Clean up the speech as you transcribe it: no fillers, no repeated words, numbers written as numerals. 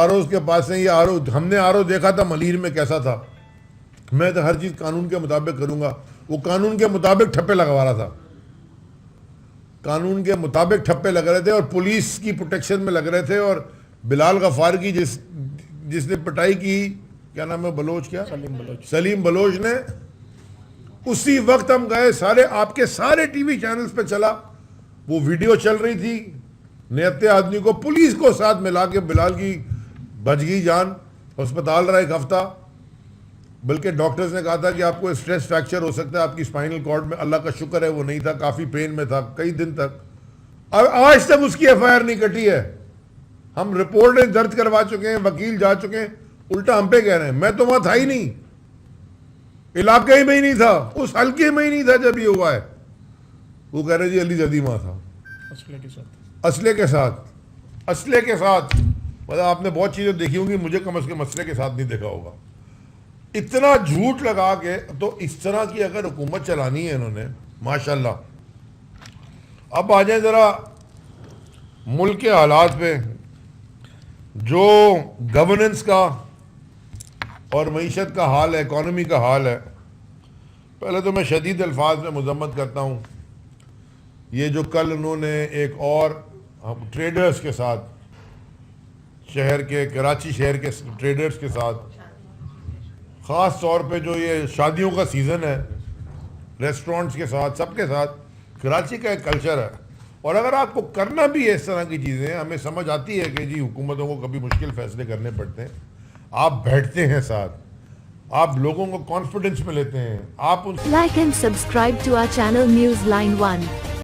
ROs کے پاس سے یہ آرو ہم نے آرو دیکھا تھا ملیر میں کیسا تھا. میں تو ہر چیز قانون کے مطابق کروں گا. وہ قانون کے مطابق ٹھپے لگوا رہا تھا, قانون کے مطابق ٹھپے لگ رہے تھے اور پولیس کی پروٹیکشن میں لگ رہے تھے. اور بلال غفار کی جس نے پٹائی کی, کیا نام ہے بلوچ, کیا سلیم بلوچ نے, اسی وقت ہم گئے سارے, آپ کے سارے ٹی وی چینلز پہ چلا, وہ ویڈیو چل رہی تھی. نیتے آدمی کو پولیس کو ساتھ ملا کے بلال کی بچ گئی جان, ہسپتال رہا 1 ہفتہ. بلکہ ڈاکٹرز نے کہا تھا کہ آپ کو اسٹریس فریکچر ہو سکتا ہے آپ کی اسپائنل کارڈ میں. اللہ کا شکر ہے وہ نہیں تھا, کافی پین میں تھا کئی دن تک. اور آج تک اس کی ایف آئی آر نہیں کٹی ہے. ہم رپورٹیں درج کروا چکے ہیں, وکیل جا چکے ہیں, الٹا ہم پہ کہہ رہے ہیں. میں تو وہاں تھا ہی نہیں, علاقے ہی میں ہی نہیں تھا, اس حلقے میں ہی نہیں تھا جب یہ ہوا ہے. وہ کہہ رہے جی علی زدی وہاں تھا اسلحے کے ساتھ. مطلب آپ نے بہت چیزیں دیکھی ہوں گی, مجھے کم از کم اسلحے کے ساتھ نہیں دیکھا ہوگا. اتنا جھوٹ لگا کے. تو اس طرح کی اگر حکومت چلانی ہے انہوں نے, ماشاءاللہ. اب آ جائیں ذرا ملک کے حالات پہ, جو گورننس کا اور معیشت کا حال ہے, اکانومی کا حال ہے. پہلے تو میں شدید الفاظ میں مذمت کرتا ہوں. یہ جو کل انہوں نے ایک اور ٹریڈرز کے ساتھ, شہر کے, کراچی شہر کے ٹریڈرز کے ساتھ, خاص طور پہ جو یہ شادیوں کا سیزن ہے, ریسٹورنٹس کے ساتھ, سب کے ساتھ, کراچی کا ایک کلچر ہے. اور اگر آپ کو کرنا بھی ہے اس طرح کی چیزیں, ہمیں سمجھ آتی ہے کہ جی حکومتوں کو کبھی مشکل فیصلے کرنے پڑتے ہیں, آپ بیٹھتے ہیں ساتھ, آپ لوگوں کو کانفیڈنس میں لیتے ہیں, آپ ان Like and subscribe to our channel News Line 1.